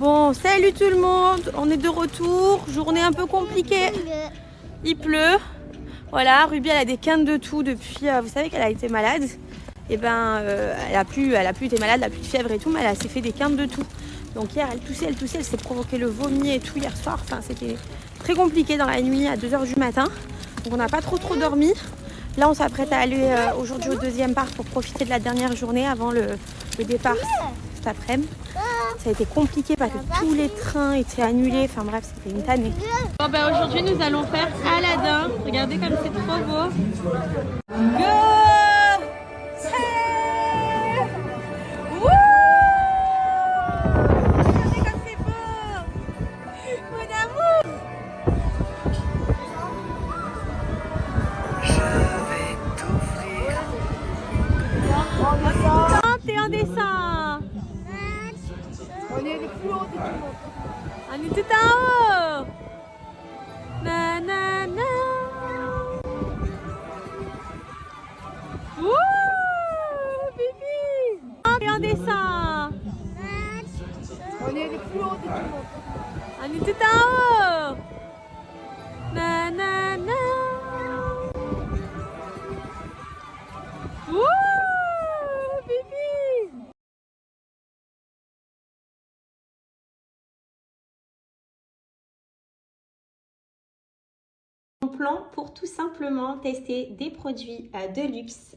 Bon, salut tout le monde, on est de retour, journée un peu compliquée, il pleut. Voilà, Ruby elle a des quintes de toux depuis, vous savez qu'elle a été malade. Et ben, elle a plus été malade, elle a plus de fièvre et tout, mais elle s'est fait des quintes de toux. Donc hier elle toussait, elle s'est provoqué le vomi et tout hier soir. Enfin c'était très compliqué dans la nuit à 2 h du matin. Donc on n'a pas trop dormi. Là on s'apprête à aller aujourd'hui au deuxième parc pour profiter de la dernière journée avant le départ cet après-midi. Ça a été compliqué parce que tous les trains étaient annulés. Enfin bref, c'était une tannée. Bon ben aujourd'hui nous allons faire Aladdin. Regardez comme c'est trop beau. Go! On est tout en haut. Na na na. Wouh, Bibi. Et on descend. On est le plus haut de tout le monde. On est tout en haut. Na na na. Wouh, Bibi. Plan pour tout simplement tester des produits de luxe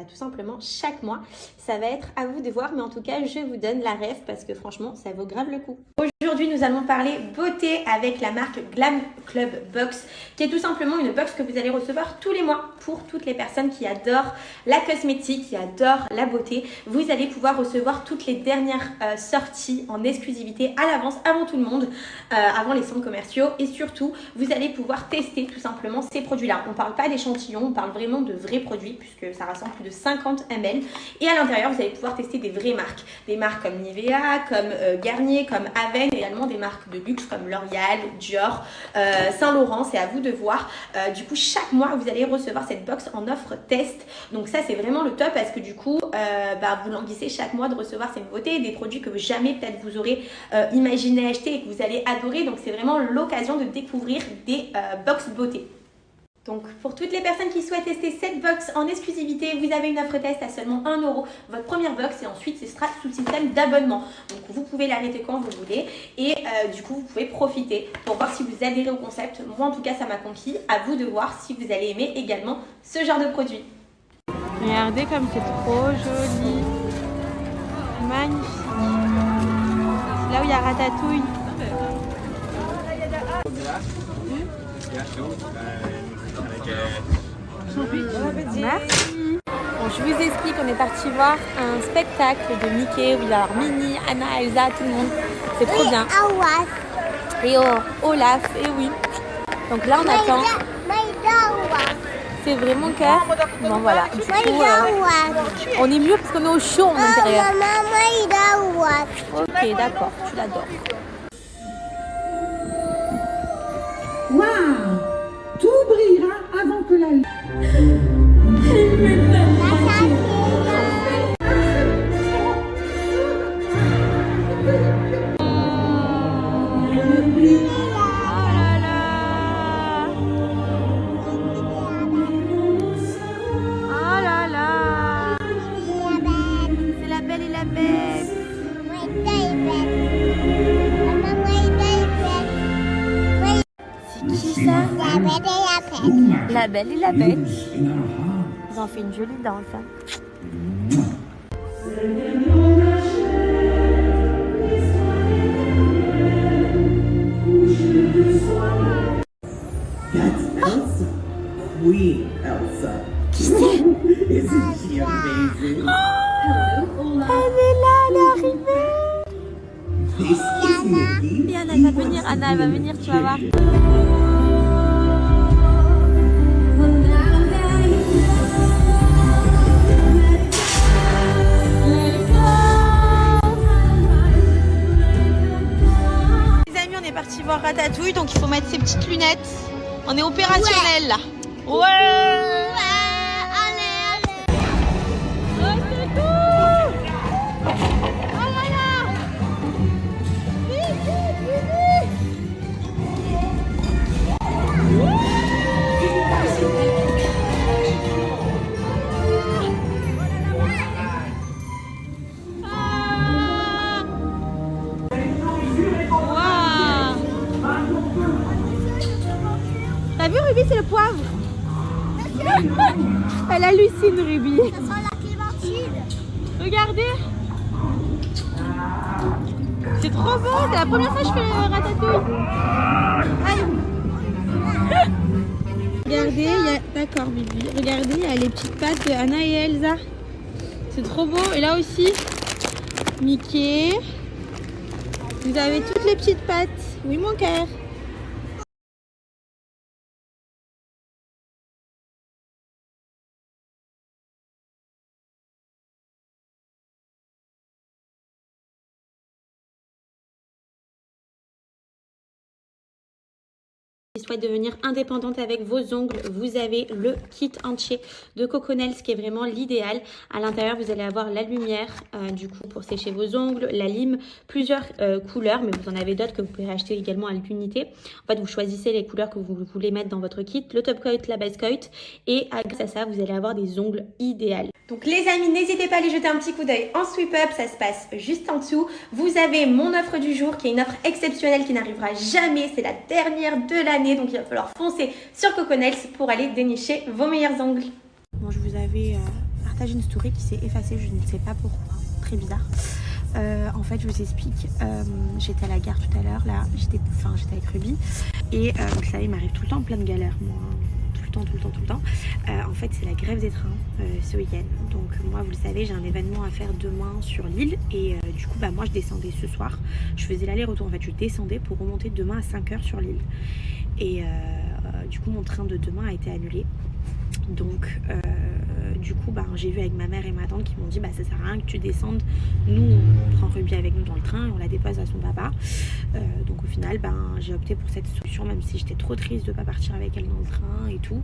tout simplement chaque mois. Ça va être à vous de voir, mais en tout cas je vous donne la ref parce que franchement ça vaut grave le coup. Aujourd'hui nous allons parler beauté avec la marque Glam Club Box, qui est tout simplement une box que vous allez recevoir tous les mois pour toutes les personnes qui adorent la cosmétique, qui adorent la beauté. Vous allez pouvoir recevoir toutes les dernières sorties en exclusivité à l'avance, avant tout le monde, avant les centres commerciaux, et surtout vous allez pouvoir tester tout simplement ces produits-là. On ne parle pas d'échantillons, on parle vraiment de vrais produits puisque ça rassemble plus de 50 ml. Et à l'intérieur, vous allez pouvoir tester des vraies marques. Des marques comme Nivea, comme Garnier, comme Aven, et également des marques de luxe comme L'Oréal, Dior, Saint Laurent. C'est à vous de voir. Du coup, chaque mois, vous allez recevoir cette box en offre test. Donc ça, c'est vraiment le top parce que du coup, vous languissez chaque mois de recevoir ces nouveautés, des produits que jamais peut-être vous aurez imaginé acheter et que vous allez adorer. Donc c'est vraiment l'occasion de découvrir des box beauté. Donc pour toutes les personnes qui souhaitent tester cette box en exclusivité, vous avez une offre test à seulement 1 € votre première box, et ensuite ce sera sous système d'abonnement. Donc vous pouvez l'arrêter quand vous voulez et du coup vous pouvez profiter pour voir si vous adhérez au concept. Moi en tout cas ça m'a conquis, à vous de voir si vous allez aimer également ce genre de produit. Regardez comme c'est trop joli, magnifique. C'est là où il y a Ratatouille. Merci. Bon, je vous explique, on est parti voir un spectacle de Mickey où il va y avoir Minnie, Anna, Elsa, tout le monde. C'est trop bien. Et Olaf, et oui. Donc là on attend. C'est vrai mon cœur. Bon voilà. Du coup, on est mieux parce qu'on est au chaud en intérieur. Ok, d'accord, tu l'adores. Waouh! Tout brillera avant que la... C'est la Belle et la Bête. C'est qui ça? La Belle et la Bête. Ils ont fait une jolie danse. Hein. That's Elsa. Queen Elsa. Qui c'est? Isn't she amazing? Elle est là, elle est arrivée. This is Mickey. Et Anna va venir, tu vas voir. Les amis, on est parti voir Ratatouille, donc il faut mettre ses petites lunettes. On est opérationnel là. Ouais. T'as vu Ruby, c'est le poivre. Elle hallucine Ruby. Ça sent la clémentine. Regardez. C'est trop beau, c'est la première fois que je fais le ratatouille. Aïe. Regardez, d'accord Bibi, regardez, il y a les petites pattes de Anna et Elsa. C'est trop beau. Et là aussi, Mickey. Vous avez toutes les petites pattes. Oui mon cœur. Souhaite devenir indépendante avec vos ongles, vous avez le kit entier de Coconels qui est vraiment l'idéal. À l'intérieur, vous allez avoir la lumière du coup pour sécher vos ongles, la lime, plusieurs couleurs, mais vous en avez d'autres que vous pouvez acheter également à l'unité. En fait, vous choisissez les couleurs que vous voulez mettre dans votre kit, le top coat, la base coat, et grâce à ça, vous allez avoir des ongles idéaux. Donc les amis, n'hésitez pas à aller jeter un petit coup d'œil en sweep up, ça se passe juste en dessous. Vous avez mon offre du jour qui est une offre exceptionnelle qui n'arrivera jamais, c'est la dernière de l'année, donc il va falloir foncer sur Coconels pour aller dénicher vos meilleurs ongles. Bon, je vous avais partagé une story qui s'est effacée, je ne sais pas pourquoi, très bizarre. En fait, je vous explique, j'étais à la gare tout à l'heure, là, j'étais avec Ruby, et vous savez, il m'arrive tout le temps plein de galères, moi. Tout le temps. En fait, c'est la grève des trains ce week-end. Donc moi, vous le savez, j'ai un événement à faire demain sur l'île. Et du coup, moi, je descendais ce soir. Je faisais l'aller-retour. En fait, je descendais pour remonter demain à 5 h sur l'île. Et du coup, mon train de demain a été annulé. Donc, du coup, j'ai vu avec ma mère et ma tante qui m'ont dit ça sert à rien que tu descendes. Nous, on prend Ruby avec nous dans le train et on la dépose à son papa. Donc, au final, j'ai opté pour cette solution, même si j'étais trop triste de ne pas partir avec elle dans le train et tout.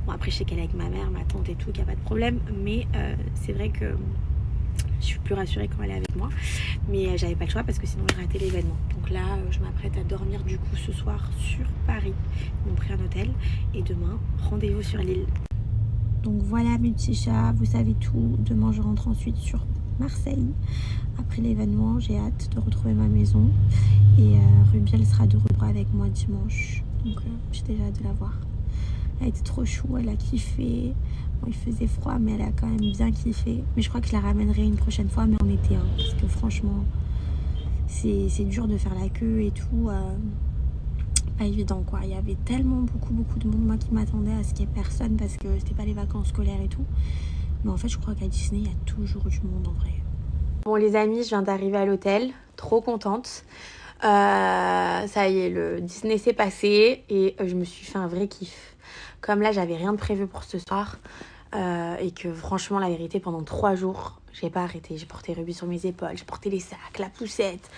Bon, après, je sais qu'elle est avec ma mère, ma tante et tout, qu'il n'y a pas de problème. Mais c'est vrai que je suis plus rassurée quand elle est avec moi. Mais j'avais pas le choix parce que sinon, je ratais l'événement. Donc là, je m'apprête à dormir du coup ce soir sur Paris. Ils m'ont pris un hôtel. Et demain, rendez-vous sur l'île. Donc voilà mes petits chats, vous savez tout. Demain, je rentre ensuite sur Marseille. Après l'événement, j'ai hâte de retrouver ma maison. Et Ruby, elle sera de retour avec moi dimanche. Donc j'ai déjà hâte de la voir. Elle était trop chou, elle a kiffé. Bon, il faisait froid, mais elle a quand même bien kiffé. Mais je crois que je la ramènerai une prochaine fois, mais en été. Parce que franchement, c'est dur de faire la queue et tout. Pas évident quoi, il y avait tellement beaucoup de monde moi qui m'attendait à ce qu'il n'y ait personne parce que c'était pas les vacances scolaires et tout, mais en fait je crois qu'à Disney il y a toujours du monde en vrai. Bon les amis, je viens d'arriver à l'hôtel, trop contente, ça y est, le Disney s'est passé et je me suis fait un vrai kiff. Comme là j'avais rien de prévu pour ce soir et que franchement la vérité pendant 3 jours j'ai pas arrêté, j'ai porté Ruby sur mes épaules, j'ai porté les sacs, la poussette.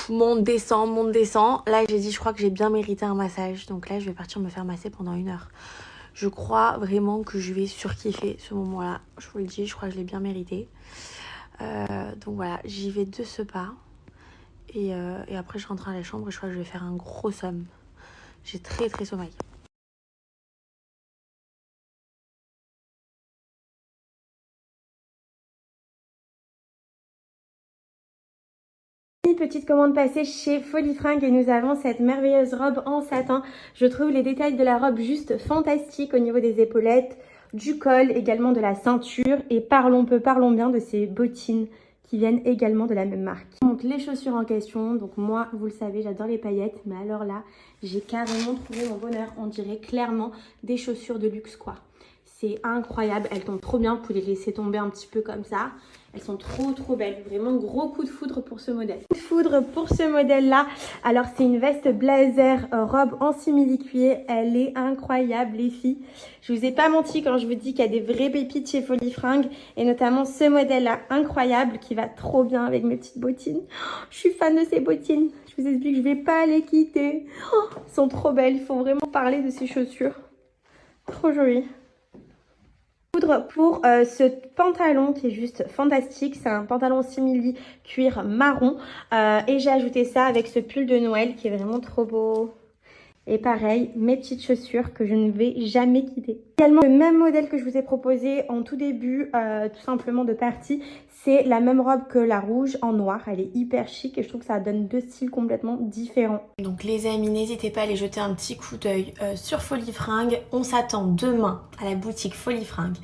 Monte, descend. Là, j'ai dit, je crois que j'ai bien mérité un massage. Donc là, je vais partir me faire masser pendant 1 heure. Je crois vraiment que je vais surkiffer ce moment-là. Je vous le dis, je crois que je l'ai bien mérité. Donc voilà, j'y vais de ce pas. Et après, je rentre à la chambre et je crois que je vais faire un gros somme. J'ai très sommeil. Petite commande passée chez Folie Fringues et nous avons cette merveilleuse robe en satin. Je trouve les détails de la robe juste fantastiques au niveau des épaulettes, du col, également de la ceinture. Et parlons bien de ces bottines qui viennent également de la même marque. Donc les chaussures en question, donc moi vous le savez j'adore les paillettes, mais alors là j'ai carrément trouvé mon bonheur. On dirait clairement des chaussures de luxe quoi. C'est incroyable, elles tombent trop bien, vous pouvez les laisser tomber un petit peu comme ça. Elles sont trop belles, vraiment gros coup de foudre pour ce modèle. Coup de foudre pour ce modèle là, alors c'est une veste blazer robe en simili-cuir, elle est incroyable les filles. Je vous ai pas menti quand je vous dis qu'il y a des vraies pépites chez Folie Fringues et notamment ce modèle là incroyable qui va trop bien avec mes petites bottines. Je suis fan de ces bottines, je vous explique, je vais pas les quitter. Elles sont trop belles, il faut vraiment parler de ces chaussures. Trop jolies. Pour ce pantalon qui est juste fantastique, c'est un pantalon simili cuir marron et j'ai ajouté ça avec ce pull de Noël qui est vraiment trop beau Et pareil, mes petites chaussures que je ne vais jamais quitter. Également, le même modèle que je vous ai proposé en tout début, tout simplement de partie. C'est la même robe que la rouge en noir. Elle est hyper chic et je trouve que ça donne deux styles complètement différents. Donc les amis, n'hésitez pas à aller jeter un petit coup d'œil sur Folifringues. On s'attend demain à la boutique Folifringues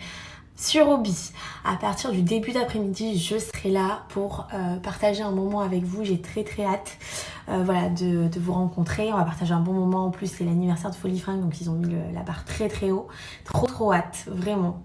sur Obi. À partir du début d'après-midi, je serai là pour partager un moment avec vous. J'ai très hâte voilà, de vous rencontrer. On va partager un bon moment. En plus, c'est l'anniversaire de Folifringues, donc ils ont mis la barre très haut. Trop hâte, vraiment.